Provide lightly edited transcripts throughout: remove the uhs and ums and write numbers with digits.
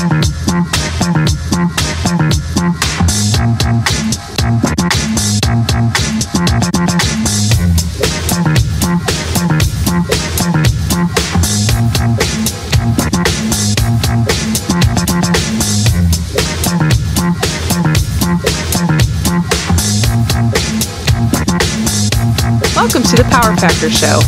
Welcome to the PowerFactor Show.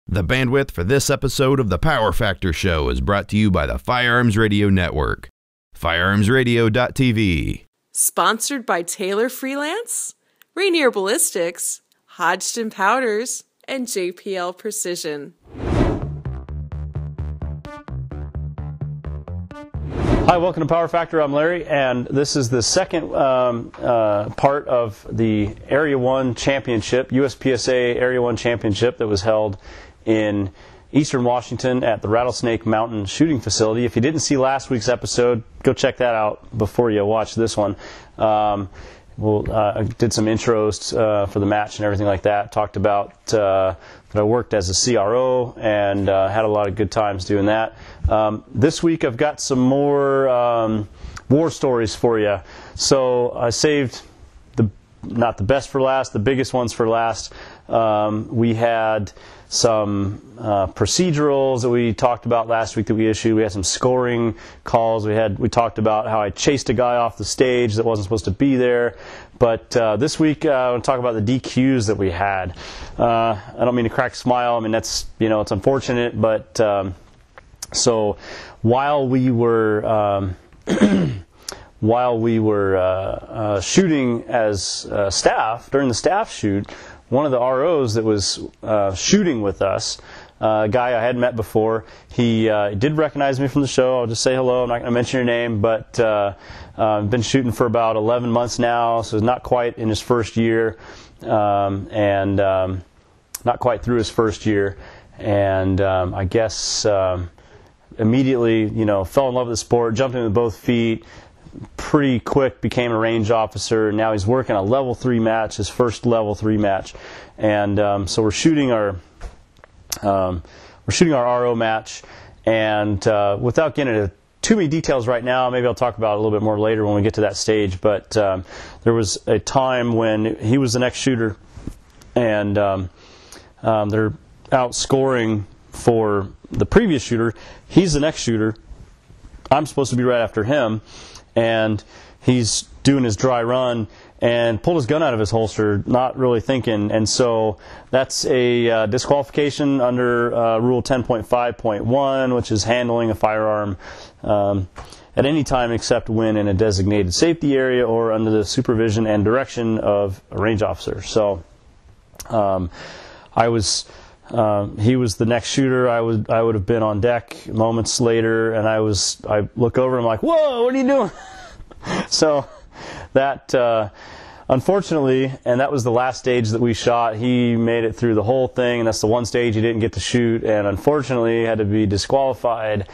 The bandwidth for this episode of the PowerFactor Show is brought to you by the Firearms Radio Network, firearmsradio.tv. Sponsored by Taylor Freelance, Rainier Ballistics, Hodgson Powders, and JPL Precision. Hi, welcome to PowerFactor. I'm Larry, and this is the second part of the Area 1 Championship, USPSA Area 1 Championship that was held in Eastern Washington at the Rattlesnake Shooting Facility. If you didn't see last week's episode, go check that out before you watch this one. I did some intros for the match and everything like that. Talked about that I worked as a CRO and had a lot of good times doing that. This week I've got some more war stories for you. So I saved not the best for last, the biggest ones for last. We had some procedurals that we talked about last week that we issued. We had some scoring calls. We talked about how I chased a guy off the stage that wasn't supposed to be there. But this week I want to talk about the DQs that we had. I don't mean to crack a smile. I mean, that's, it's unfortunate, but so while we were shooting as staff, during the staff shoot, one of the ROs that was shooting with us, a guy I hadn't met before, he did recognize me from the show. I'll just say hello. I'm not going to mention your name, but I've been shooting for about 11 months now, so not quite in his first year, and not quite through his first year. And I guess immediately, fell in love with the sport, jumped in with both feet, pretty quick became a range officer. Now he's working a level 3 match, his first level 3 match, and so we're shooting our RO match. And without getting into too many details right now, maybe I'll talk about it a little bit more later when we get to that stage. But there was a time when he was the next shooter, and they're out scoring for the previous shooter. He's the next shooter. I'm supposed to be right after him. And he's doing his dry run and pulled his gun out of his holster, not really thinking. And so that's a disqualification under Rule 10.5.1, which is handling a firearm at any time except when in a designated safety area or under the supervision and direction of a range officer. So he was the next shooter. I would have been on deck moments later, and I look over and I'm like, whoa, what are you doing? So that unfortunately, and that was the last stage that we shot. He made it through the whole thing, and that's the one stage he didn't get to shoot, and unfortunately had to be disqualified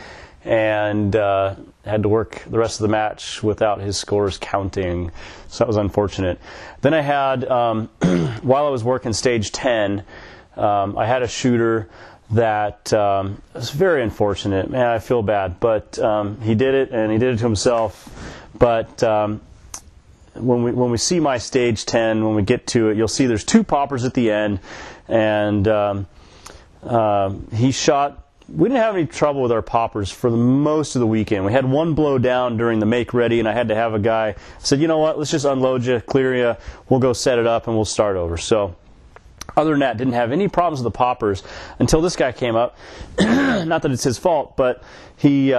and had to work the rest of the match without his scores counting. So that was unfortunate. Then I had, while I was working stage 10, I had a shooter that was very unfortunate. Man, I feel bad, but he did it, and he did it to himself. But when we see my stage 10, when we get to it, you'll see there's 2 poppers at the end, and he shot. We didn't have any trouble with our poppers for the most of the weekend. We had one blow down during the make ready, and I had to have a guy. I said, you know what, let's just unload you, clear you, we'll go set it up, and we'll start over. So other than that, didn't have any problems with the poppers until this guy came up. Not that it's his fault, but he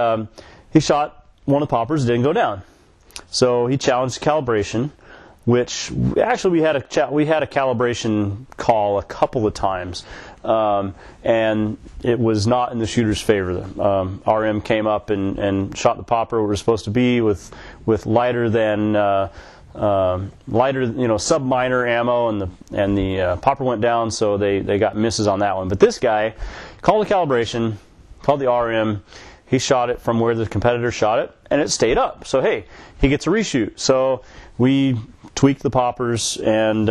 shot one of the poppers, didn't go down. So he challenged calibration, which actually we had a calibration call a couple of times, and it was not in the shooter's favor. RM came up and shot the popper where it was supposed to be with lighter than sub-minor ammo, and the popper went down, so they got misses on that one. But this guy called the calibration, called the RM. He shot it from where the competitor shot it, and it stayed up. So hey, he gets a reshoot. So we tweaked the poppers, and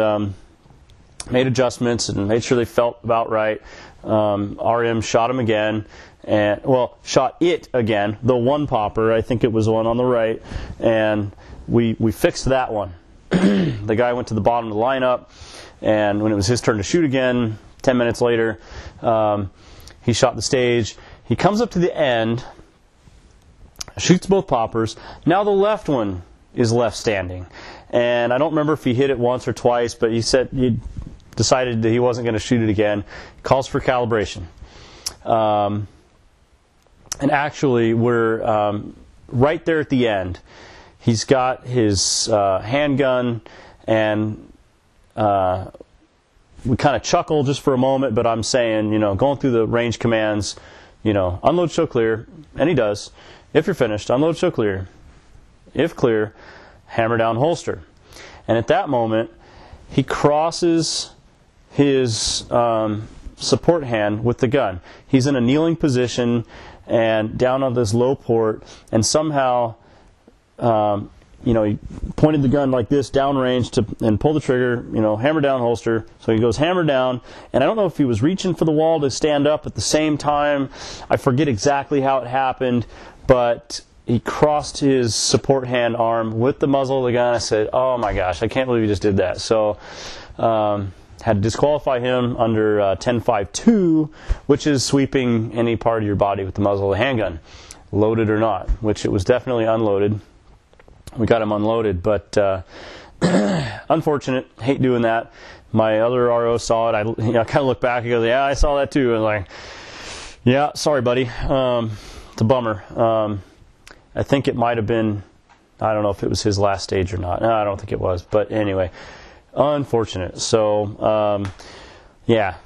made adjustments and made sure they felt about right. RM shot him again, and shot it again, the one popper. I think it was the one on the right, and we fixed that one. The guy went to the bottom of the lineup, and when it was his turn to shoot again, 10 minutes later, he shot the stage. He comes up to the end, shoots both poppers. Now the left one is left standing, and I don't remember if he hit it once or twice, but he said he decided that he wasn't going to shoot it again. Calls for calibration, and actually we're right there at the end. He's got his handgun, and we kind of chuckle just for a moment, but I'm saying, going through the range commands, unload, show clear, and he does. If you're finished, unload, show clear. If clear, hammer down, holster. And at that moment, he crosses his support hand with the gun. He's in a kneeling position and down on this low port, and somehow, he pointed the gun like this downrange and pulled the trigger, hammer down, holster. So he goes hammer down, and I don't know if he was reaching for the wall to stand up at the same time. I forget exactly how it happened, but he crossed his support hand arm with the muzzle of the gun. I said, oh my gosh, I can't believe he just did that. So had to disqualify him under 10.5.2, which is sweeping any part of your body with the muzzle of the handgun, loaded or not, which it was definitely unloaded. We got him unloaded, but unfortunate. Hate doing that. My other RO saw it. I kind of looked back and go, yeah, I saw that too. And like, yeah, sorry, buddy. It's a bummer. I think it might have been, I don't know if it was his last stage or not. No, I don't think it was. But anyway, unfortunate. So, yeah.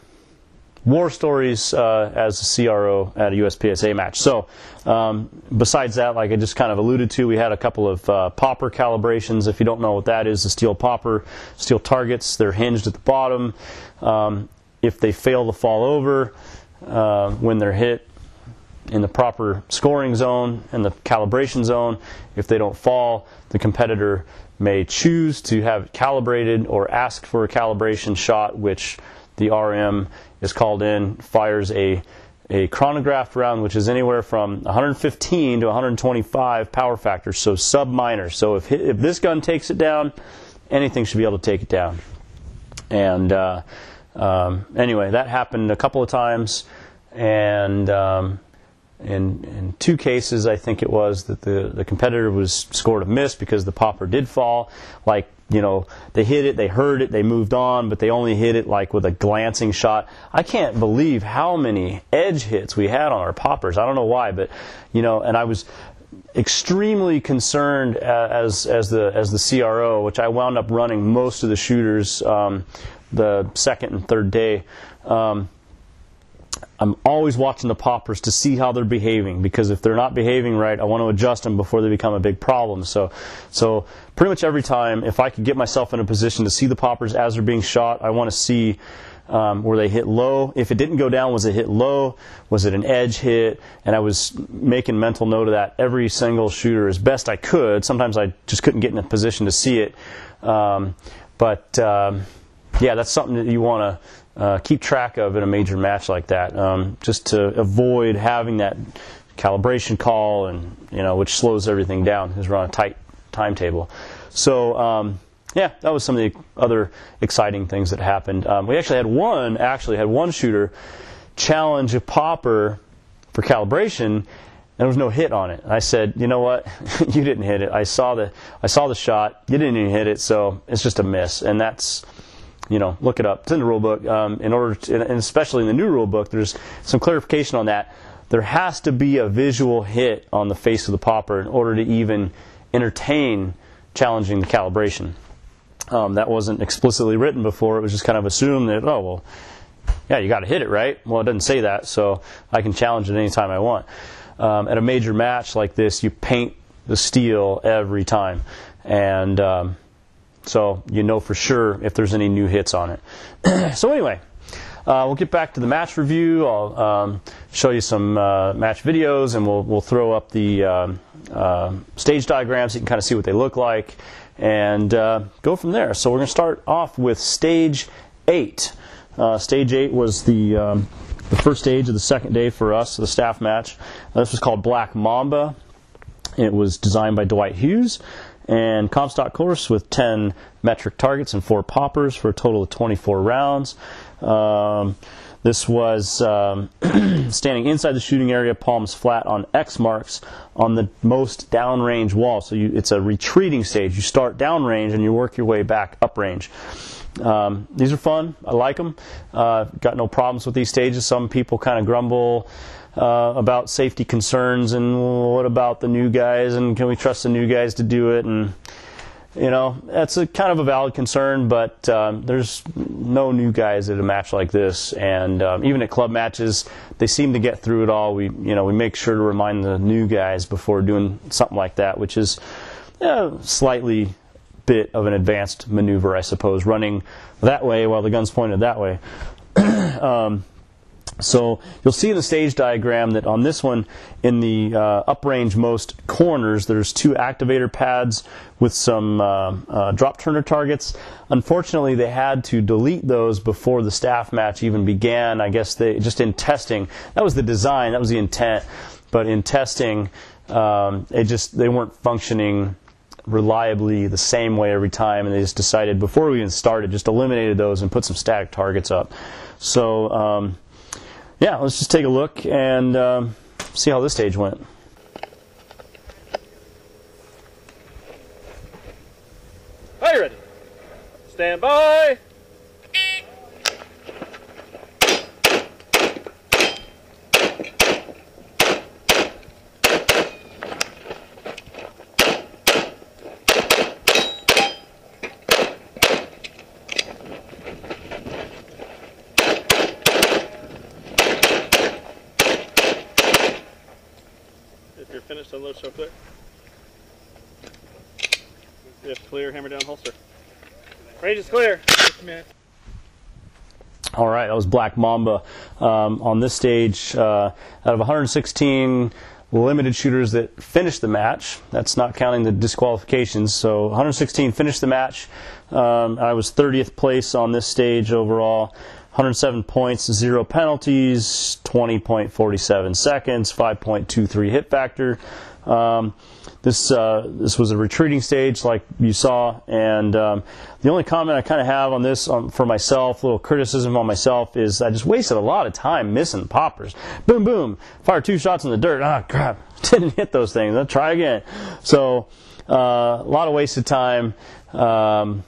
War stories as a CRO at a USPSA match. So, besides that, like I just kind of alluded to, we had a couple of popper calibrations. If you don't know what that is, the steel popper, steel targets, they're hinged at the bottom. If they fail to fall over when they're hit in the proper scoring zone and the calibration zone, if they don't fall, the competitor may choose to have it calibrated or ask for a calibration shot, which the RM is called in, fires a chronographed round, which is anywhere from 115 to 125 power factor, so sub-minor. So if this gun takes it down, anything should be able to take it down. And anyway, that happened a couple of times, and in two cases, I think it was that the competitor was scored a miss because the popper did fall. Like, they hit it, they heard it, they moved on, but they only hit it like with a glancing shot. I can't believe how many edge hits we had on our poppers. I don't know why, but and I was extremely concerned as the CRO, which I wound up running most of the shooters the second and third day. I'm always watching the poppers to see how they're behaving, because if they're not behaving right, I want to adjust them before they become a big problem. So pretty much every time, if I could get myself in a position to see the poppers as they're being shot, I want to see where they hit low. If it didn't go down, was it hit low? Was it an edge hit? And I was making mental note of that every single shooter as best I could. Sometimes I just couldn't get in a position to see it. Yeah, that's something that you want to keep track of in a major match like that, just to avoid having that calibration call, and which slows everything down because we're on a tight timetable. So yeah, that was some of the other exciting things that happened. We actually had one shooter challenge a popper for calibration, and there was no hit on it. And I said, you know what, you didn't hit it. I saw the shot. You didn't even hit it, so it's just a miss. And that's, look it up. It's in the rule book. In order to, and especially in the new rule book, there's some clarification on that. There has to be a visual hit on the face of the popper in order to even entertain challenging the calibration. That wasn't explicitly written before. It was just kind of assumed that, oh, well, yeah, you got to hit it, right? Well, it doesn't say that, so I can challenge it anytime I want. At a major match like this, you paint the steel every time. And so for sure if there's any new hits on it. So anyway, we'll get back to the match review. I'll show you some match videos, and we'll throw up the stage diagrams so you can kind of see what they look like, and go from there. So we're going to start off with stage 8. Stage 8 was the first stage of the second day for us, the staff match. This was called Black Mamba. It was designed by Dwight Hughes, and Comstock course with 10 metric targets and 4 poppers for a total of 24 rounds. This was standing inside the shooting area, palms flat on X marks on the most downrange wall. So it's a retreating stage. You start downrange and you work your way back uprange. These are fun. I like them. Got no problems with these stages. Some people kind of grumble about safety concerns and what about the new guys and can we trust the new guys to do it, and that's a kind of a valid concern, but there's no new guys at a match like this, and even at club matches they seem to get through it all. We make sure to remind the new guys before doing something like that, which is slightly bit of an advanced maneuver, I suppose, running that way while the gun's pointed that way. So you'll see in the stage diagram that on this one, in the uprange most corners, there's 2 activator pads with some drop turner targets. Unfortunately, they had to delete those before the staff match even began. I guess they just in testing, that was the design, that was the intent, but in testing, they weren't functioning reliably the same way every time, and they just decided before we even started, just eliminated those and put some static targets up. So yeah, let's just take a look and see how this stage went. Are you ready? Stand by. If you're finished, unload, show clear. If clear, hammer down, holster. Range is clear. All right, that was Black Mamba. On this stage, out of 116 limited shooters that finished the match, that's not counting the disqualifications, so 116 finished the match. I was 30th place on this stage overall. 107 points, 0 penalties, 20.47 seconds, 5.23 hit factor. This was a retreating stage like you saw, and the only comment I kind of have on this for myself, a little criticism on myself, is I just wasted a lot of time missing poppers. Boom, boom, fire 2 shots in the dirt. Ah, crap, didn't hit those things. I'll try again. So a lot of wasted time on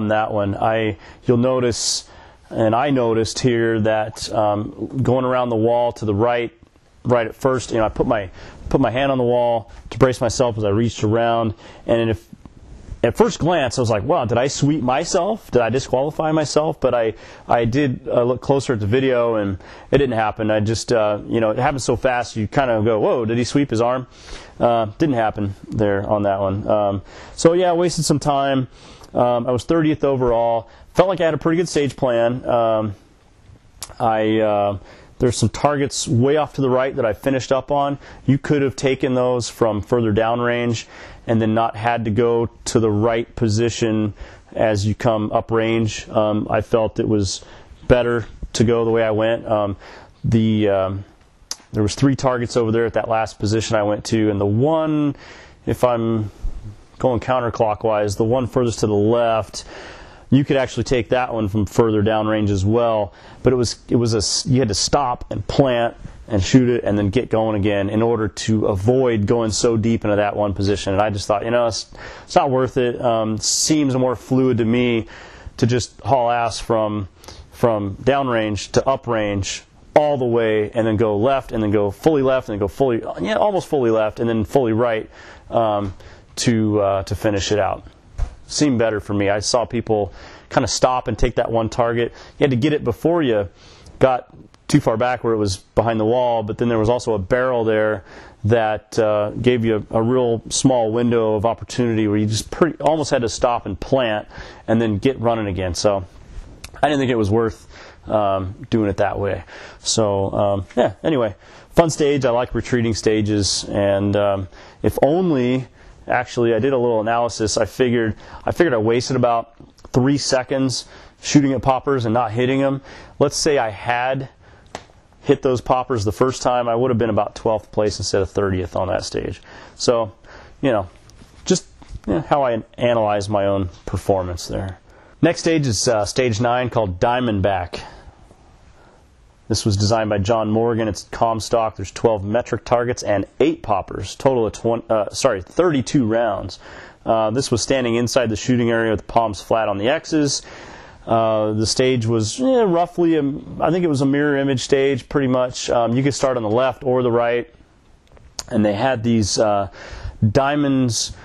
that one. You'll notice, and I noticed here that going around the wall to the right at first, I put my hand on the wall to brace myself as I reached around, and at first glance I was like, wow, did I sweep myself? Did I disqualify myself? But I did look closer at the video, and it didn't happen. I just it happened so fast you kind of go, whoa, did he sweep his arm? Didn't happen there on that one. So yeah, I wasted some time. I was 30th overall. Felt like I had a pretty good stage plan. There's some targets way off to the right that I finished up on. You could have taken those from further downrange and then not had to go to the right position as you come uprange. I felt it was better to go the way I went. There was 3 targets over there at that last position I went to, and the one, if I'm going counterclockwise, the one furthest to the left, you could actually take that one from further downrange as well, but you had to stop and plant and shoot it and then get going again in order to avoid going so deep into that one position. And I just thought, it's not worth it. Seems more fluid to me to just haul ass from downrange to uprange all the way, and then go left, and then go fully left, and then go fully, almost fully left, and then fully right to finish it out. Seemed better for me. I saw people kind of stop and take that one target. You had to get it before you got too far back where it was behind the wall, but then there was also a barrel there that gave you a real small window of opportunity where you just almost had to stop and plant and then get running again. So I didn't think it was worth doing it that way. So yeah, anyway, fun stage. I like retreating stages, and if only, actually, I did a little analysis. I figured I wasted about 3 seconds shooting at poppers and not hitting them. Let's say I had hit those poppers the first time, I would have been about 12th place instead of 30th on that stage. So, just how I analyze my own performance there. Next stage is stage 9, called Diamondback. This was designed by John Morgan. It's Comstock. There's 12 metric targets and 8 poppers. Total of 32 rounds. This was standing inside the shooting area with the palms flat on the X's. The stage was roughly, I think it was a mirror image stage, pretty much. You could start on the left or the right. And they had these diamonds,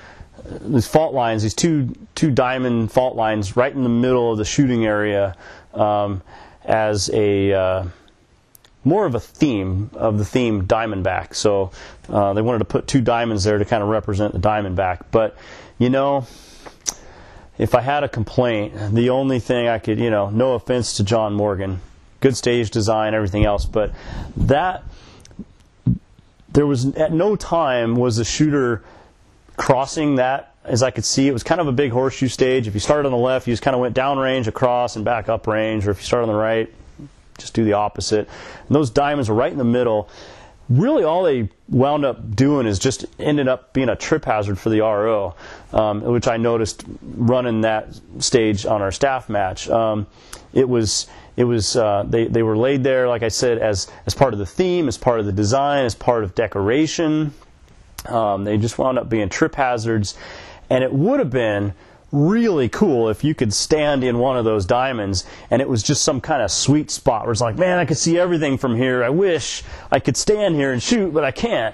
these fault lines, these two diamond fault lines right in the middle of the shooting area, as a more of a theme of the theme Diamondback. So they wanted to put 2 diamonds there to kind of represent the Diamondback. But if I had a complaint, the only thing I could, no offense to John Morgan, good stage design, everything else, but that there was at no time was the shooter crossing that. As I could see, it was kind of a big horseshoe stage. If you started on the left, you just kind of went down range, across, and back up range. Or if you start on the right, just do the opposite. And those diamonds were right in the middle. Really, all they wound up doing is just ended up being a trip hazard for the RO, which I noticed running that stage on our staff match. They were laid there, like I said, as part of the theme, as part of the design, as part of decoration. They just wound up being trip hazards, and it would have been really cool if you could stand in one of those diamonds and it was just some kind of sweet spot where it's like, man, I could see everything from here. I wish I could stand here and shoot, but I can't.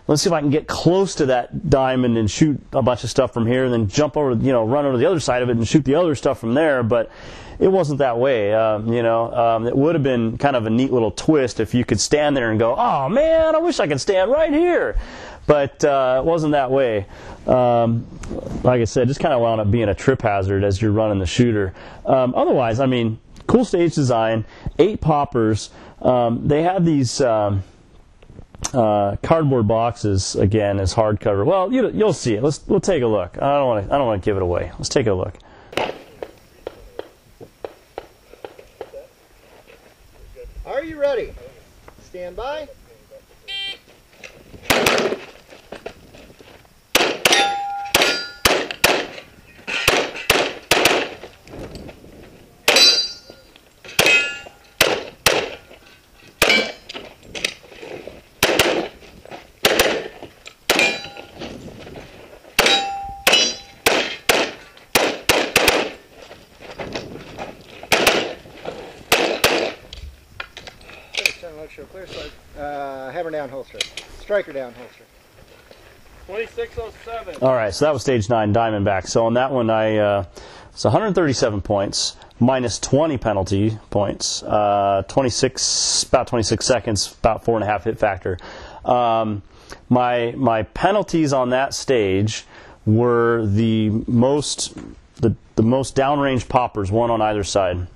Let's see if I can get close to that diamond and shoot a bunch of stuff from here, and then jump over, run over the other side of it and shoot the other stuff from there. But it wasn't that way. It would have been kind of a neat little twist if you could stand there and go, oh man, I wish I could stand right here. But it wasn't that way. Like I said, just kind of wound up being a trip hazard as you're running the shooter. Otherwise, cool stage design, 8 poppers. They had these cardboard boxes, again, as hardcover. Well, you'll see it. We'll take a look. I don't want to give it away. Let's take a look. Are you ready? Stand by. Clear side. Hammer down holster. Striker down holster. 2607. All right, so that was stage 9, Diamondback. So on that one, it's 137 points minus 20 penalty points, about 26 seconds, about 4.5 hit factor. My penalties on that stage were the most downrange poppers, one on either side.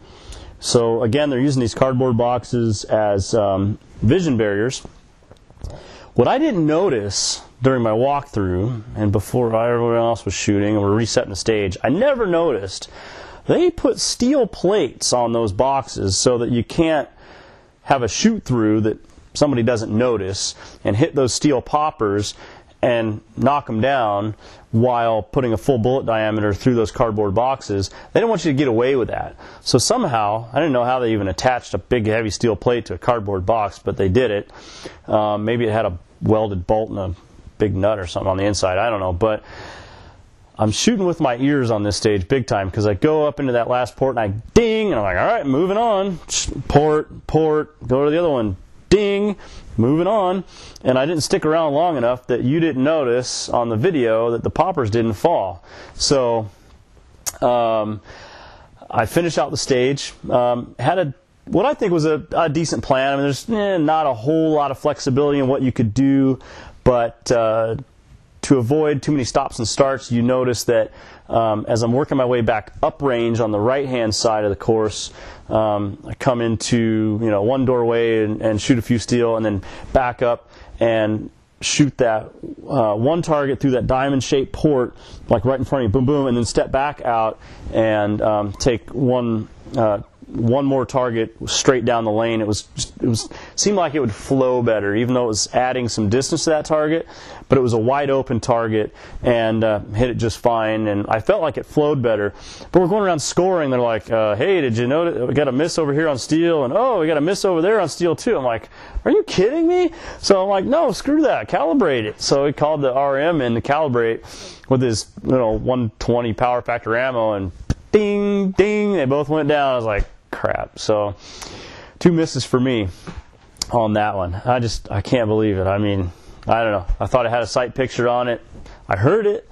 So again, they're using these cardboard boxes as vision barriers. What I didn't notice during my walkthrough and before everyone else was shooting and we're resetting the stage, I never noticed they put steel plates on those boxes so that you can't have a shoot through that somebody doesn't notice and hit those steel poppers and knock them down while putting a full bullet diameter through those cardboard boxes. They didn't want you to get away with that. So somehow, I didn't know how they even attached a big heavy steel plate to a cardboard box, but they did it. Maybe it had a welded bolt and a big nut or something on the inside. I don't know. But I'm shooting with my ears on this stage big time because I go up into that last port and I ding, and I'm like, all right, moving on. Port, go to the other one. Ding, moving on. And I didn't stick around long enough that you didn't notice on the video that the poppers didn't fall. So I finished out the stage, had what I think was a decent plan. There's not a whole lot of flexibility in what you could do, but to avoid too many stops and starts, you notice that as I'm working my way back uprange on the right-hand side of the course, I come into one doorway and shoot a few steel, and then back up and shoot that one target through that diamond-shaped port, like right in front of you, boom, boom, and then step back out and take one more target straight down the lane. It seemed like it would flow better, even though it was adding some distance to that target. But it was a wide open target and hit it just fine. And I felt like it flowed better. But we're going around scoring. They're like, "Hey, did you notice we got a miss over here on steel? And oh, we got a miss over there on steel too." I'm like, "Are you kidding me?" So I'm like, "No, screw that. Calibrate it." So he called the RM in to calibrate with his 120 PowerFactor ammo, and ding, ding, they both went down. I was like, crap. So 2 misses for me on that one. I can't believe it. I mean, I don't know. I thought it had a sight picture on it. I heard it.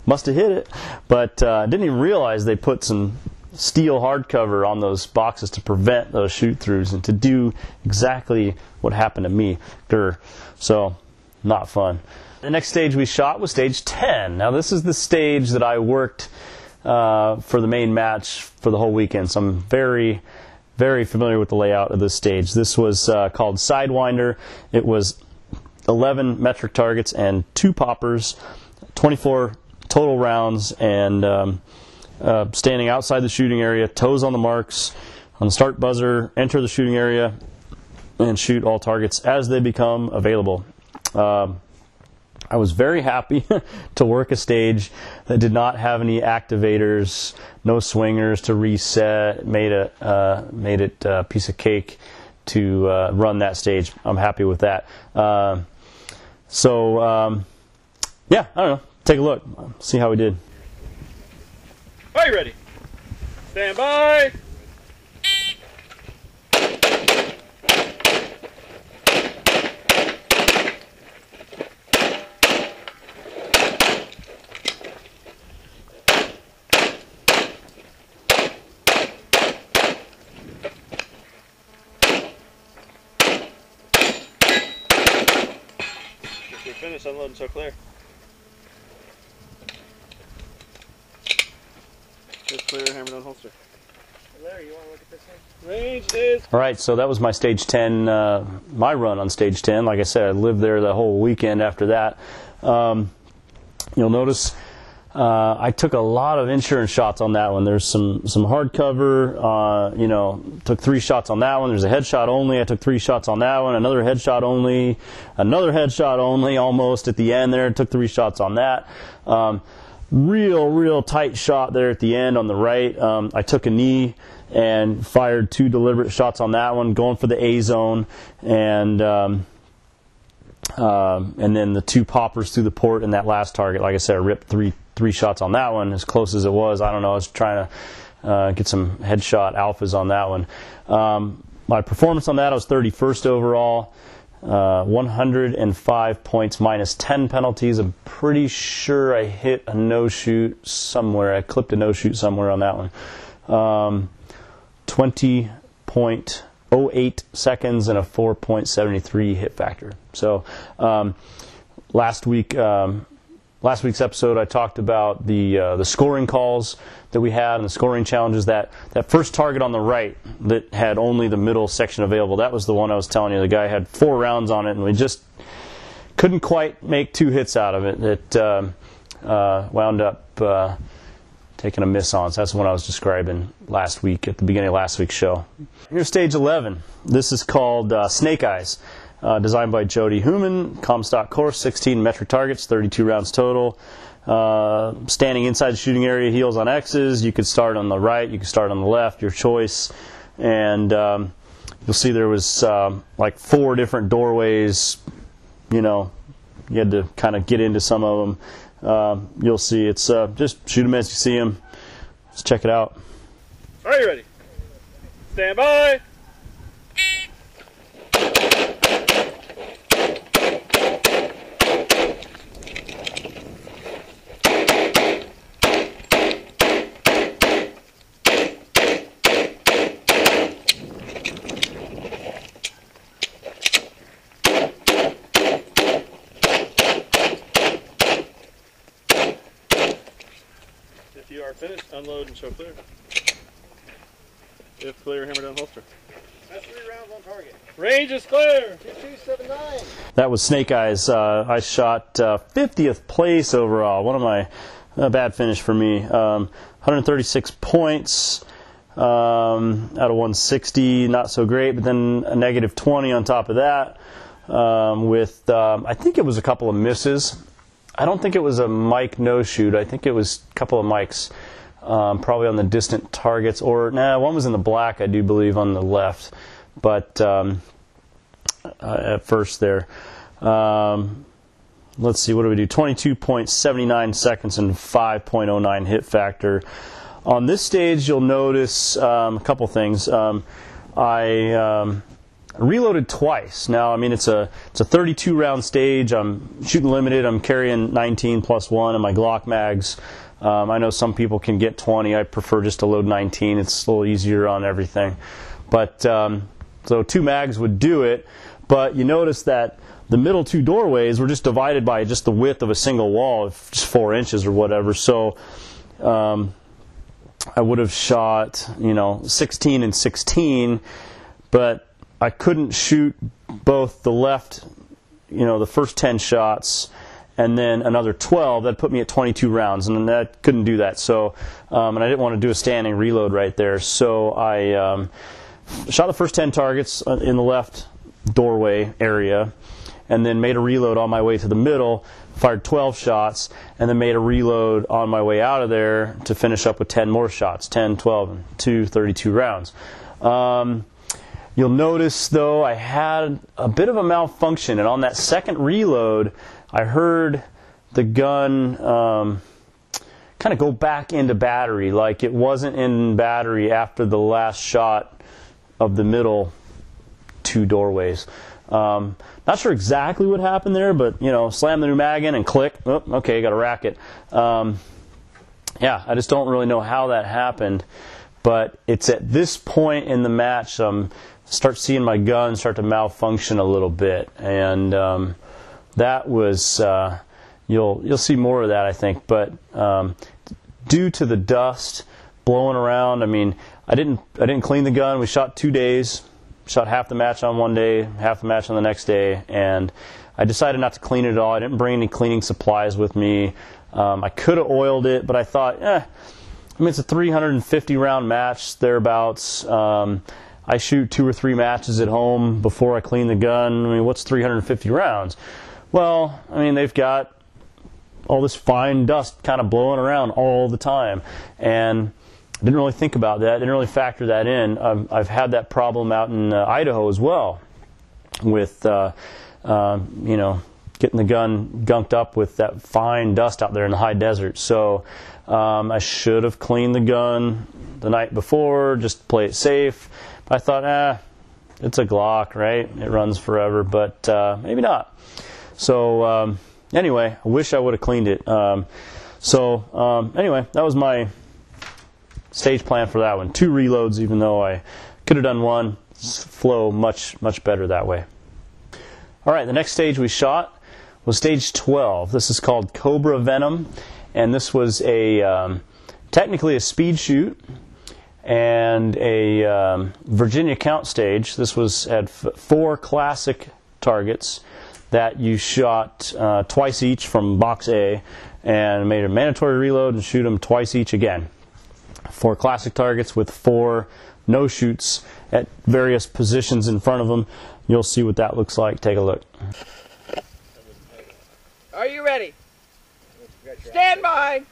Must have hit it. But I didn't even realize they put some steel hardcover on those boxes to prevent those shoot-throughs and to do exactly what happened to me. So, not fun. The next stage we shot was stage 10. Now, this is the stage that I worked for the main match for the whole weekend. So I'm very, very familiar with the layout of this stage. This was called Sidewinder. It was 11 metric targets and 2 poppers, 24 total rounds, and standing outside the shooting area, toes on the marks, on the start buzzer, enter the shooting area, and shoot all targets as they become available. I was very happy to work a stage that did not have any activators, no swingers to reset. Made it a piece of cake to run that stage. I'm happy with that. Yeah, I don't know. Take a look. See how we did. Are you ready? Stand by. Finish, unload, and so clear. Just clear, hammer down, holster. Larry, you want to look at this thing? Range is. All right, so that was my stage 10, my run on stage 10. Like I said, I lived there the whole weekend after that. You'll notice I took a lot of insurance shots on that one. There's some hardcover, took 3 shots on that one. There's a headshot only. I took 3 shots on that one. Another headshot only. Another headshot only almost at the end there. Took 3 shots on that. Real tight shot there at the end on the right. I took a knee and fired 2 deliberate shots on that one, going for the A zone, and then the 2 poppers through the port in that last target. Like I said, I ripped 3 shots on that one, as close as it was. I don't know. I was trying to get some headshot alphas on that one. My performance on that, I was 31st overall. 105 points minus 10 penalties. I'm pretty sure I hit a no-shoot somewhere. I clipped a no-shoot somewhere on that one. 20.08 seconds and a 4.73 hit factor. So last week's episode, I talked about the scoring calls that we had and the scoring challenges. That first target on the right that had only the middle section available, that was the one I was telling you. The guy had 4 rounds on it, and we just couldn't quite make 2 hits out of it. It wound up taking a miss on. So that's the one I was describing last week at the beginning of last week's show. Here's stage 11. This is called Snake Eyes. Designed by Jody Human, Comstock course, 16 metric targets, 32 rounds total. Standing inside the shooting area, heels on X's. You could start on the right, you could start on the left, your choice. And you'll see there was like 4 different doorways. You had to kind of get into some of them. You'll see it's just shoot them as you see them. Let's check it out. Are you ready? Stand by. If you are finished, unload and show clear. If clear, hammer down, holster. That's 3 rounds on target. Range is clear. 2279. That was Snake Eyes. I shot 50th place overall. One of my bad finish for me. 136 points out of 160. Not so great, but then a negative 20 on top of that. With I think it was a couple of misses. I don't think it was a mic no shoot. I think it was a couple of mics, probably on the distant targets, or one was in the black, I do believe, on the left. But at first there, let's see, what do we do? 22.79 seconds and 5.09 hit factor. On this stage, you'll notice a couple things. I reloaded twice. Now, I mean, it's a 32 round stage. I'm shooting limited. I'm carrying 19 plus 1 in my Glock mags. I know some people can get 20. I prefer just to load 19. It's a little easier on everything. But so 2 mags would do it. But you notice that the middle 2 doorways were just divided by just the width of a single wall, of just 4 inches or whatever. So I would have shot, 16 and 16, but I couldn't shoot both the left, the first 10 shots and then another 12. That put me at 22 rounds, and I couldn't do that. So, and I didn't want to do a standing reload right there. So I shot the first 10 targets in the left doorway area, and then made a reload on my way to the middle, fired 12 shots, and then made a reload on my way out of there to finish up with 10 more shots, 10, 12, and 2, 32 rounds. You'll notice, though, I had a bit of a malfunction, and on that second reload, I heard the gun kind of go back into battery, like it wasn't in battery after the last shot of the middle 2 doorways. Not sure exactly what happened there, but, slam the new mag in and click. Oh, okay, got a racket. Yeah, I just don't really know how that happened, but it's at this point in the match start seeing my gun start to malfunction a little bit, and that was you'll see more of that, I think. But due to the dust blowing around, I mean, I didn't clean the gun. We shot 2 days, shot half the match on one day, half the match on the next day, and I decided not to clean it at all. I didn't bring any cleaning supplies with me. I could have oiled it, but I thought, it's a 350 round match thereabouts. I shoot 2 or 3 matches at home before I clean the gun. I mean, what's 350 rounds? Well, I mean, they've got all this fine dust kind of blowing around all the time. And I didn't really think about that. Didn't really factor that in. I've had that problem out in Idaho as well with, getting the gun gunked up with that fine dust out there in the high desert. So I should have cleaned the gun the night before, just to play it safe. I thought, it's a Glock, right? It runs forever, but maybe not. So anyway, I wish I would have cleaned it. Anyway, that was my stage plan for that one. 2 reloads, even though I could have done 1. Flow much, much better that way. All right, the next stage we shot was stage 12. This is called Cobra Venom, and this was technically a speed shoot and a Virginia count stage. This was at 4 classic targets that you shot twice each from box A, and made a mandatory reload and shoot them twice each again. 4 classic targets with 4 no shoots at various positions in front of them. You'll see what that looks like. Take a look. Are you ready? Stand by!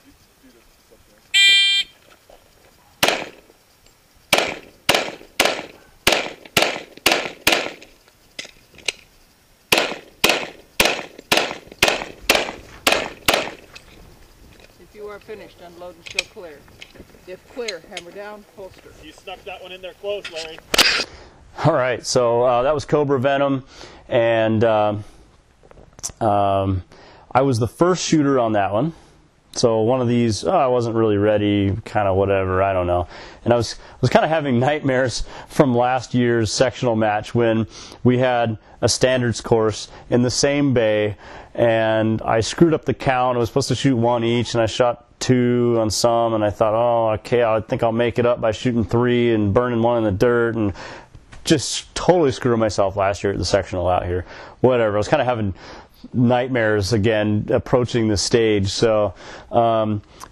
If you are finished, unload and show clear. If clear, hammer down, holster. You snuck that one in there close, Larry. All right, so that was Cobra Venom, and I was the first shooter on that one. So one of these, I wasn't really ready, kind of whatever, I don't know. And I was kind of having nightmares from last year's sectional match when we had a standards course in the same bay, and I screwed up the count. I was supposed to shoot 1 each, and I shot 2 on some, and I thought, oh, okay, I think I'll make it up by shooting 3 and burning 1 in the dirt, and just totally screwing myself last year at the sectional out here. Whatever. I was kind of having nightmares again approaching the stage. So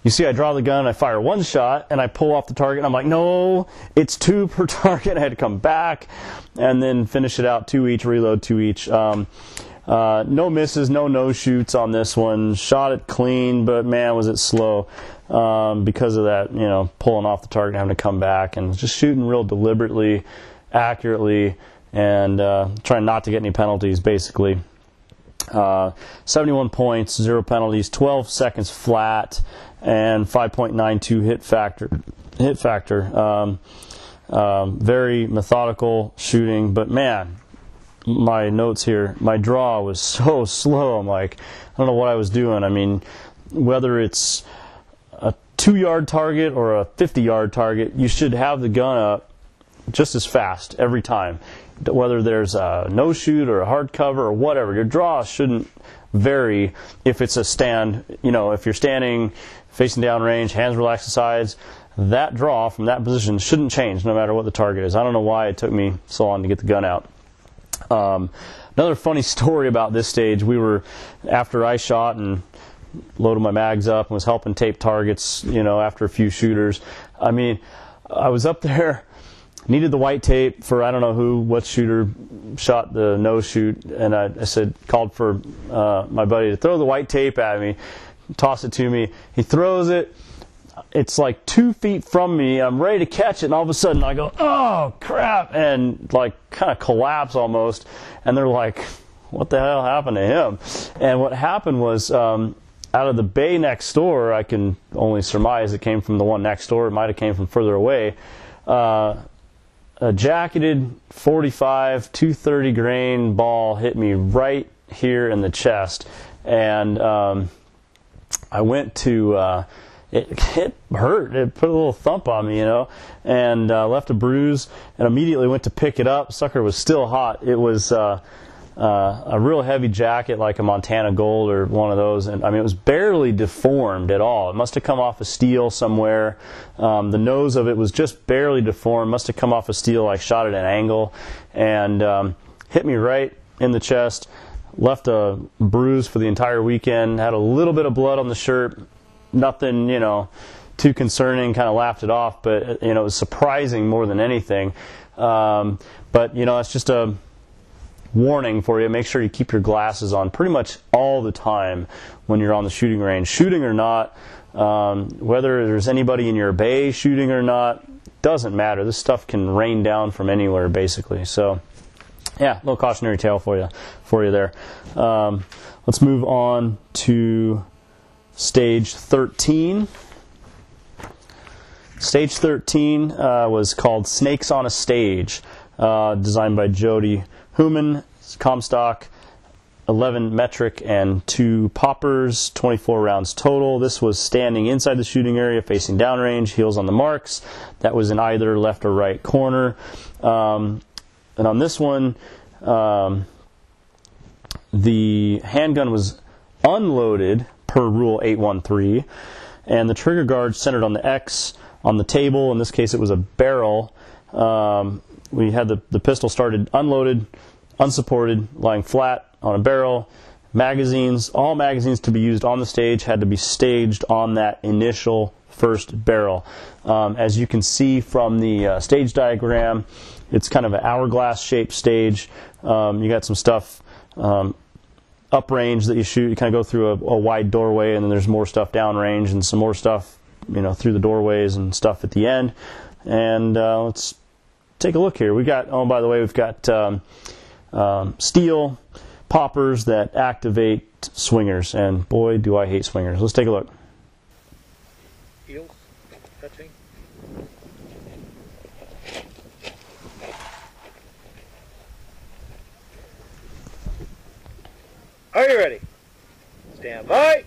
you see I draw the gun, I fire one shot, and I pull off the target, and I'm like, no, it's 2 per target. I had to come back and then finish it out, 2 each, reload 2 each. No misses, no shoots on this one. Shot it clean, but man, was it slow because of that, you know, pulling off the target, having to come back, and just shooting real deliberately, accurately, and trying not to get any penalties, basically. 71 points, 0 penalties, 12 seconds flat, and 5.92 hit factor. Very methodical shooting, but man, my notes here, my draw was so slow. I'm like, I don't know what I was doing. I mean, whether it's a 2-yard target or a 50-yard target, you should have the gun up just as fast every time. Whether there's a no shoot or a hard cover or whatever, your draw shouldn't vary if it's a stand. You know, if you're standing facing downrange, hands relaxed to sides, that draw from that position shouldn't change no matter what the target is. I don't know why it took me so long to get the gun out. Another funny story about this stage, we were, after I shot and loaded my mags up and was helping tape targets, you know, after a few shooters, I mean, I was up there, needed the white tape for I don't know what shooter shot the no shoot, and I said, called for my buddy to throw the white tape at me, toss it to me. He throws it. It's like 2 feet from me. I'm ready to catch it, and all of a sudden I go, oh crap, and like kind of collapse almost. And they're like, what the hell happened to him? And what happened was, out of the bay next door, I can only surmise it came from the one next door. It might have came from further away. A jacketed 45 230 grain ball hit me right here in the chest, and I went to it hurt. It put a little thump on me, you know, and left a bruise, and immediately went to pick it up. Sucker was still hot. It was a real heavy jacket, like a Montana Gold or one of those, and I mean, it was barely deformed at all. It must have come off a steel somewhere. The nose of it was just barely deformed. Must have come off a steel. I shot at an angle, and hit me right in the chest. Left a bruise for the entire weekend. Had a little bit of blood on the shirt. Nothing, you know, too concerning. Kind of laughed it off, but you know, it was surprising more than anything. But you know, it's just a warning for you. Make sure you keep your glasses on pretty much all the time when you're on the shooting range, shooting or not. Whether there's anybody in your bay shooting or not, doesn't matter. This stuff can rain down from anywhere, basically. So, yeah, a little cautionary tale for you there. Let's move on to Stage 13. Stage 13 was called Snakes on a Stage, designed by Jody Human. Comstock, 11 metric and 2 poppers, 24 rounds total. This was standing inside the shooting area, facing downrange, heels on the marks. That was in either left or right corner. And on this one, the handgun was unloaded per Rule 813, and the trigger guard centered on the X on the table. In this case, it was a barrel. We had the pistol started unloaded, unsupported, lying flat on a barrel. Magazines, all magazines to be used on the stage had to be staged on that initial first barrel. As you can see from the stage diagram, it's kind of an hourglass shaped stage. You got some stuff uprange that you shoot. You kind of go through a wide doorway, and then there's more stuff downrange, and some more stuff, you know, through the doorways and stuff at the end. And let's take a look here. We got, oh, by the way, we've got steel poppers that activate swingers, and boy, do I hate swingers. Let's take a look. Heels touching. Are you ready? Stand by.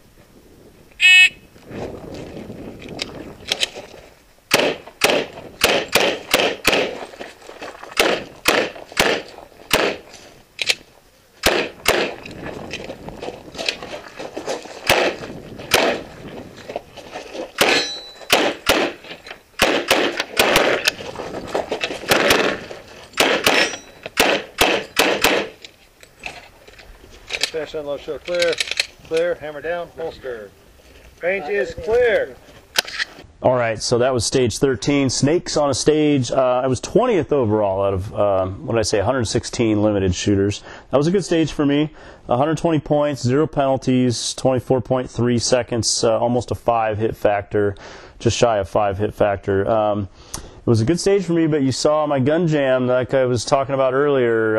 Finish, unload, show clear. Clear, hammer down, holster. Range is clear. All right, so that was stage 13. Snakes on a stage. I was 20th overall out of, 116 limited shooters. That was a good stage for me. 120 points, 0 penalties, 24.3 seconds, almost a 5 hit factor, just shy of 5 hit factor. It was a good stage for me, but you saw my gun jam, like I was talking about earlier,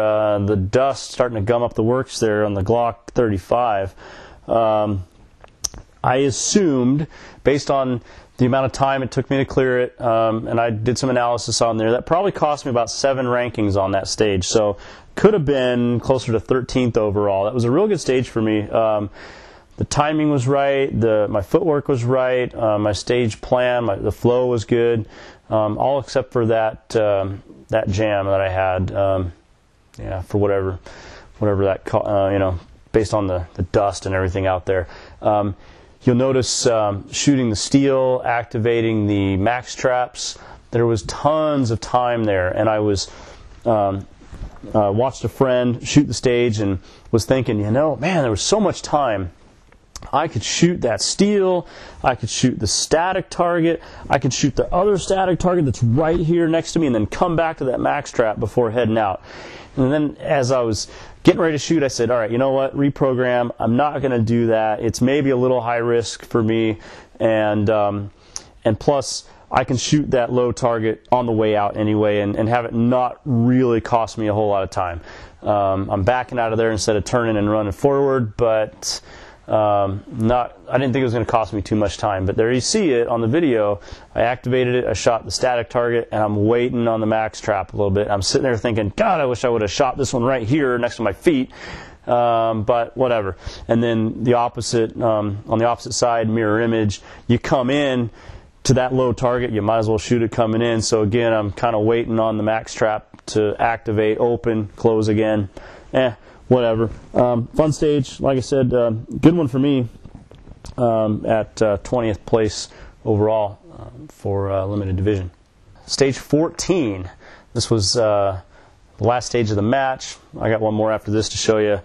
the dust starting to gum up the works there on the Glock 35. I assumed, based on the amount of time it took me to clear it, and I did some analysis on there, that probably cost me about 7 rankings on that stage. So could have been closer to 13th overall. That was a real good stage for me. The timing was right, my footwork was right, my stage plan, the flow was good, all except for that jam that I had. For whatever that based on the dust and everything out there. You'll notice shooting the steel, activating the max traps. There was tons of time there, and I was watched a friend shoot the stage and was thinking, man, there was so much time. I could shoot that steel, I could shoot the static target, I could shoot the other static target that's right here next to me, and then come back to that max trap before heading out. And then as I was getting ready to shoot, I said, all right, you know what, reprogram, I'm not going to do that. It's maybe a little high risk for me, and plus I can shoot that low target on the way out anyway and have it not really cost me a whole lot of time. I'm backing out of there instead of turning and running forward, but I didn't think it was going to cost me too much time. But there you see it on the video. I activated it, I shot the static target, and I'm waiting on the max trap a little bit. I'm sitting there thinking, God, I wish I would have shot this one right here next to my feet. But whatever. And then the opposite, on the opposite side, mirror image, you come in to that low target, you might as well shoot it coming in. So again, I'm kind of waiting on the max trap to activate, open, close again. Whatever. Fun stage, like I said, good one for me at 20th place overall for limited division. Stage 14. This was the last stage of the match. I got one more after this to show you.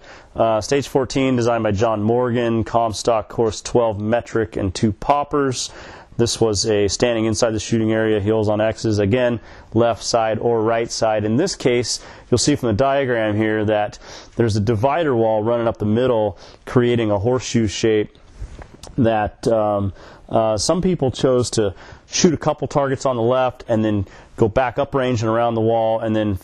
Stage 14, designed by John Morgan, Comstock course 12 metric and 2 poppers. This was a standing inside the shooting area, heels on X's, again, left side or right side. In this case, you'll see from the diagram here that there's a divider wall running up the middle, creating a horseshoe shape that some people chose to shoot a couple targets on the left and then go back up range and around the wall and then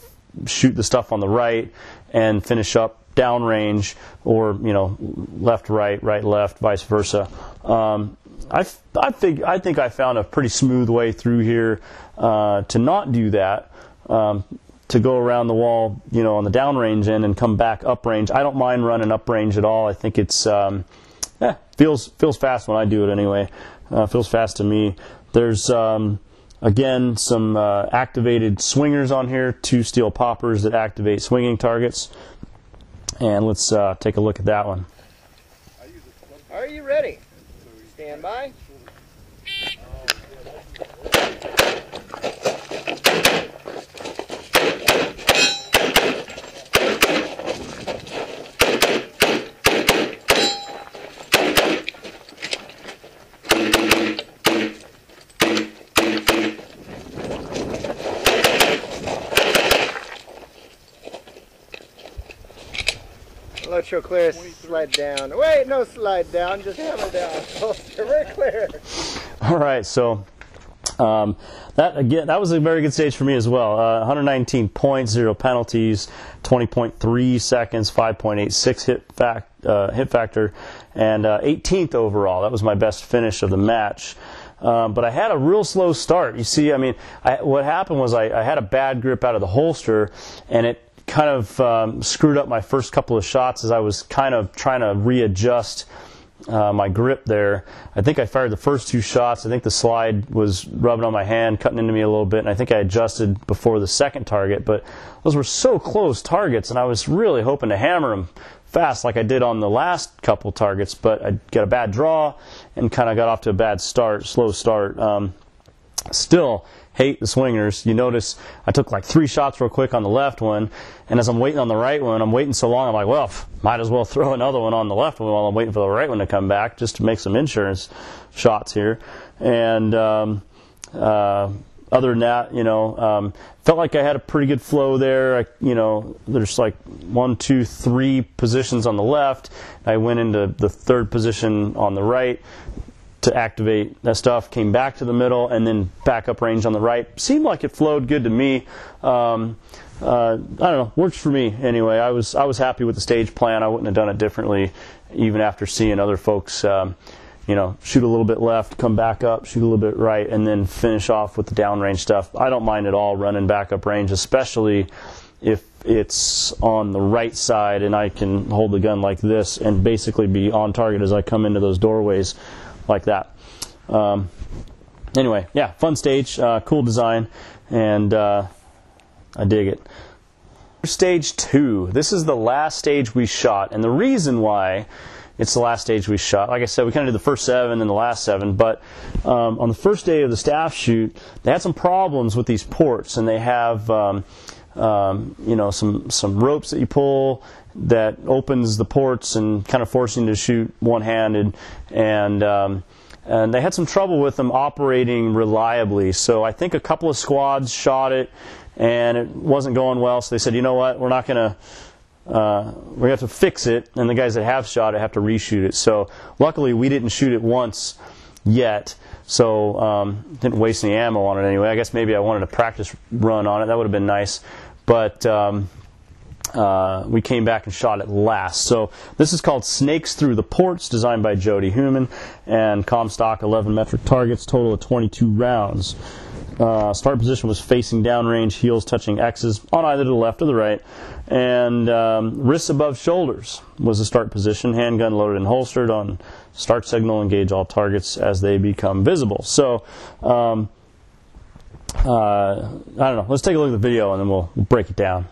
shoot the stuff on the right and finish up down range, or left, right, right, left, vice versa. I think I found a pretty smooth way through here to not do that, to go around the wall, on the downrange end and come back uprange. I don't mind running uprange at all. I think it's feels fast when I do it anyway. Feels fast to me. There's again some activated swingers on here, 2 steel poppers that activate swinging targets, and let's take a look at that one. Are you ready? Stand by. Load show clear, slide down. Wait, no slide down, just hammer down. Holster, we're clear. All right, so that was a very good stage for me as well. 119 points, 0 penalties, 20.3 seconds, 5.86 hit factor, and 18th overall. That was my best finish of the match. But I had a real slow start. You see, what happened was I had a bad grip out of the holster, and it kind of screwed up my first couple of shots as I was kind of trying to readjust my grip there. I think I fired the first 2 shots. I think the slide was rubbing on my hand, cutting into me a little bit, and I think I adjusted before the second target. But those were so close targets, and I was really hoping to hammer them fast like I did on the last couple targets, but I got a bad draw and kind of got off to a bad start, slow start. Still hate the swingers. You notice I took like 3 shots real quick on the left one, and as I'm waiting on the right one, I'm waiting so long, I'm like, well, might as well throw another one on the left one while I'm waiting for the right one to come back, just to make some insurance shots here. And other than that, felt like I had a pretty good flow there. There's like 1, 2, 3 positions on the left. I went into the 3rd position on the right to activate that stuff, came back to the middle, and then backup range on the right. Seemed like it flowed good to me. I don't know, works for me anyway. I was happy with the stage plan. I wouldn't have done it differently, even after seeing other folks, shoot a little bit left, come back up, shoot a little bit right, and then finish off with the downrange stuff. I don't mind at all running backup range, especially if it's on the right side and I can hold the gun like this and basically be on target as I come into those doorways like that. Anyway, yeah, fun stage, cool design, and I dig it. Stage 2. This is the last stage we shot, and the reason why it's the last stage we shot, like I said, we kind of did the first 7 and the last 7, but on the first day of the staff shoot, they had some problems with these ports, and they have some ropes that you pull that opens the ports and kind of forcing you to shoot one-handed, and they had some trouble with them operating reliably. So I think a couple of squads shot it, and it wasn't going well. So they said, you know what, we're not going to. We have to fix it, and the guys that have shot it have to reshoot it. So luckily we didn't shoot it once yet, so didn't waste any ammo on it anyway. I guess maybe I wanted a practice run on it. That would have been nice, but we came back and shot it last. So this is called Snakes Through the Ports, designed by Jody Human, and Comstock 11 metric targets, total of 22 rounds. Start position was facing downrange, heels touching X's on either the left or the right, and wrists above shoulders was the start position. Handgun loaded and holstered on start signal. Engage all targets as they become visible. So I don't know. Let's take a look at the video and then we'll break it down.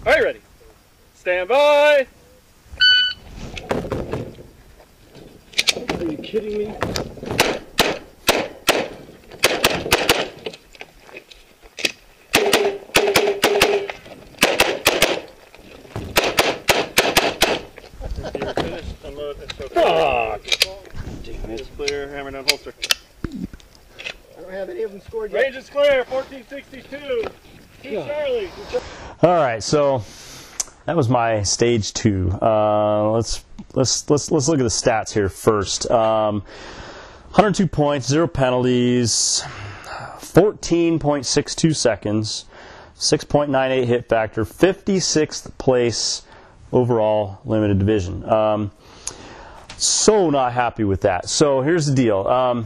Are you ready? Stand by. Are you kidding me? You're finished. Unload and show. Oh, damn it. It's clear. Hammer down holster. I don't have any of them scored yet. Range is clear. 1462. Charlie. All right, so that was my stage 2. Let's look at the stats here first. 102 points, 0 penalties, 14.62 seconds, 6.98 hit factor, 56th place overall limited division. So not happy with that. So here's the deal.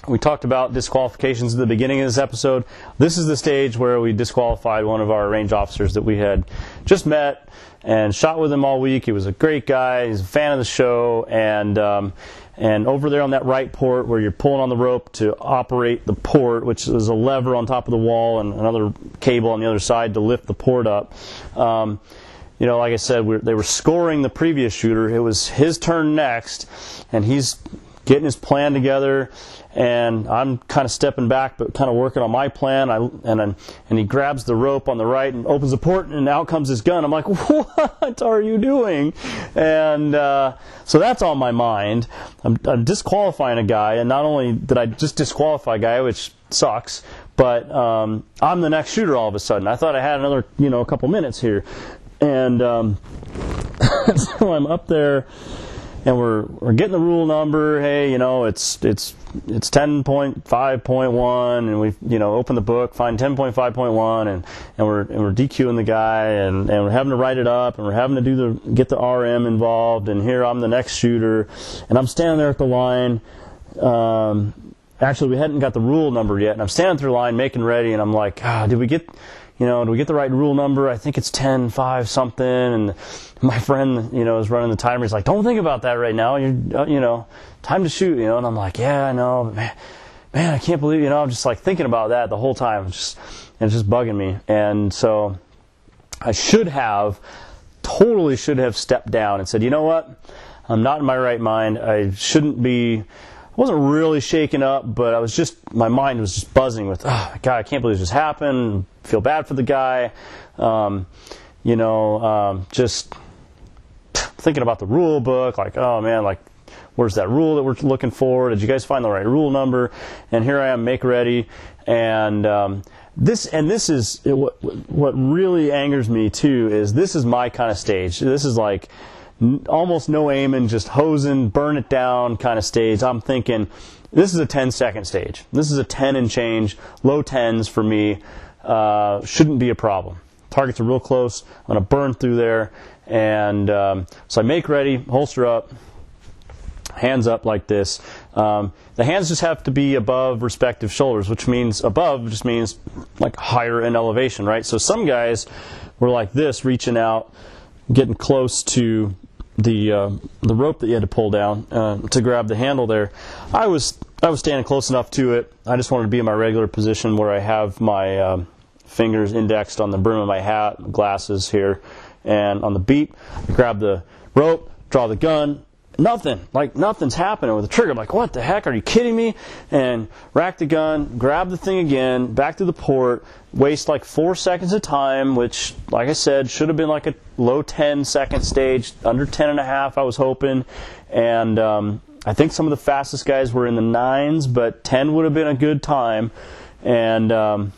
We talked about disqualifications at the beginning of this episode. This is the stage where we disqualified one of our range officers that we had just met and shot with him all week. He was a great guy. He's a fan of the show. And over there on that right port where you're pulling on the rope to operate the port, which is a lever on top of the wall and another cable on the other side to lift the port up. Like I said, they were scoring the previous shooter. It was his turn next, and he's getting his plan together, and I'm kind of stepping back but kind of working on my plan. And he grabs the rope on the right and opens the port, and out comes his gun. I'm like, what are you doing? And so that's on my mind. I'm disqualifying a guy, and not only did I just disqualify a guy, which sucks, but I'm the next shooter all of a sudden. I thought I had another a couple minutes here, and so I'm up there. And we're getting the rule number. Hey, it's 10.5.1, and we open the book, find 10.5.1, and we're DQing the guy, and we're having to write it up, and we're having to get the RM involved. And here I'm the next shooter, and I'm standing there at the line. Actually, we hadn't got the rule number yet, and I'm standing through the line making ready, and I'm like, did we get the right rule number? I think it's 10.5 something. And my friend, is running the timer. He's like, don't think about that right now. You're, time to shoot, And I'm like, yeah, I know. But man, I can't believe, I'm just like thinking about that the whole time. It's just bugging me. And so I should have totally should have stepped down and said, you know what, I'm not in my right mind. I shouldn't be. I wasn't really shaken up, but I was just, my mind was just buzzing with, oh God, I can't believe this happened. Feel bad for the guy. Just thinking about the rule book, like, oh man, like, where's that rule that we're looking for? Did you guys find the right rule number? And here I am, make ready. And this is what really angers me too, is this is my kind of stage. This is like almost no aiming, just hosing, burn it down kind of stage. I'm thinking this is a 10-second stage. This is a 10 and change, low 10s for me. Shouldn't be a problem. Targets are real close. I'm going to burn through there. And so I make ready, holster up, hands up like this. The hands just have to be above respective shoulders, which means above just means like higher in elevation, right? So some guys were like this, reaching out, getting close to the rope that you had to pull down to grab the handle there. I was standing close enough to it. I just wanted to be in my regular position where I have my fingers indexed on the brim of my hat, glasses here, and on the beat, I grab the rope, draw the gun. Nothing's happening with the trigger. I'm like, what the heck? Are you kidding me? And rack the gun, grab the thing again, back to the port, waste like 4 seconds of time, which, like I said, should have been like a low 10-second stage, under 10.5, I was hoping. And I think some of the fastest guys were in the 9s, but 10 would have been a good time. And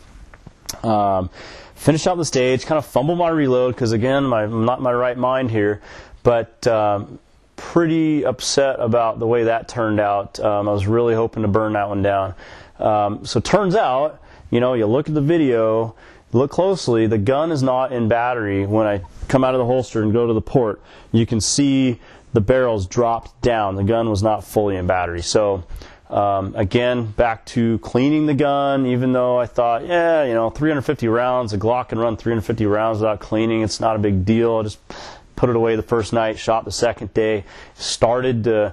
finish out the stage, kind of fumble my reload, because again, I'm not in my right mind here. But pretty upset about the way that turned out. I was really hoping to burn that one down. So it turns out, you look at the video, look closely, the gun is not in battery. When I come out of the holster and go to the port, you can see the barrels dropped down. The gun was not fully in battery. So again, back to cleaning the gun, even though I thought, 350 rounds, a Glock can run 350 rounds without cleaning. It's not a big deal. I just put it away the first night, shot the second day, started to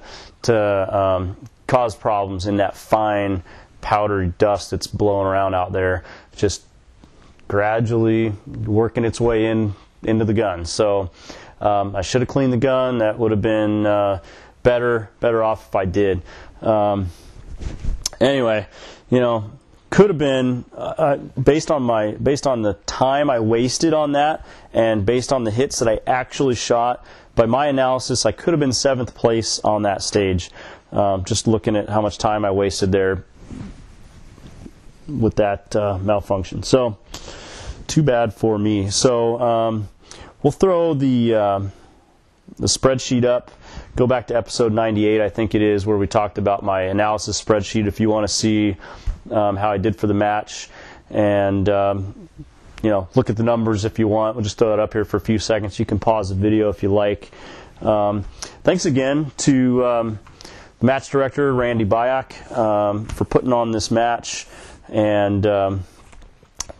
cause problems in that fine powdery dust that's blowing around out there, just gradually working its way into the gun. So I should have cleaned the gun. That would have been better off if I did. Anyway, could have been based on the time I wasted on that, and based on the hits that I actually shot. By my analysis, I could have been 7th place on that stage. Just looking at how much time I wasted there with that malfunction. So too bad for me. So we'll throw the spreadsheet up. Go back to episode 98, I think it is, where we talked about my analysis spreadsheet if you want to see how I did for the match. And, look at the numbers if you want. We'll just throw that up here for a few seconds. You can pause the video if you like. Thanks again to the match director, Randy Byack, for putting on this match. And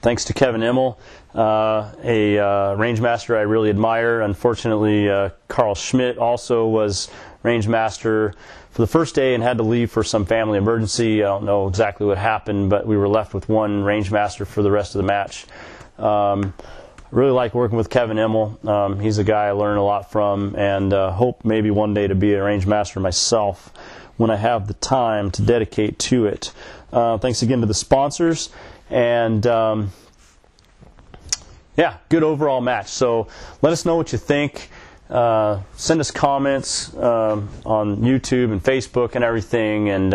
thanks to Kevin Immel, a range master I really admire. Unfortunately, Carl Schmidt also was range master for the first day and had to leave for some family emergency. I don't know exactly what happened, but we were left with one range master for the rest of the match. Really like working with Kevin Immel. He's a guy I learn a lot from, and hope maybe one day to be a range master myself when I have the time to dedicate to it. Thanks again to the sponsors, and good overall match. So let us know what you think. Send us comments on YouTube and Facebook and everything, and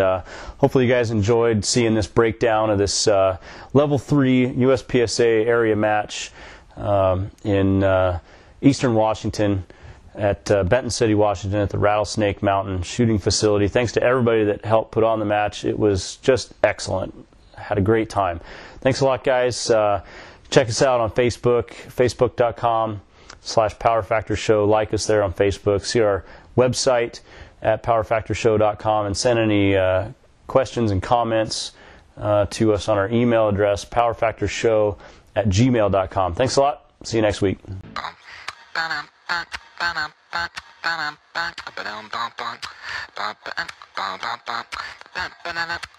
hopefully you guys enjoyed seeing this breakdown of this level 3 USPSA area match in eastern Washington at Benton City, Washington, at the Rattlesnake Shooting Facility. Thanks to everybody that helped put on the match. It was just excellent. Had a great time. Thanks a lot, guys. Check us out on Facebook, facebook.com/PowerFactor Show. Like us there on Facebook. See our website at PowerFactorShow.com, and send any questions and comments to us on our email address, PowerFactorShow@gmail.com. Thanks a lot. See you next week.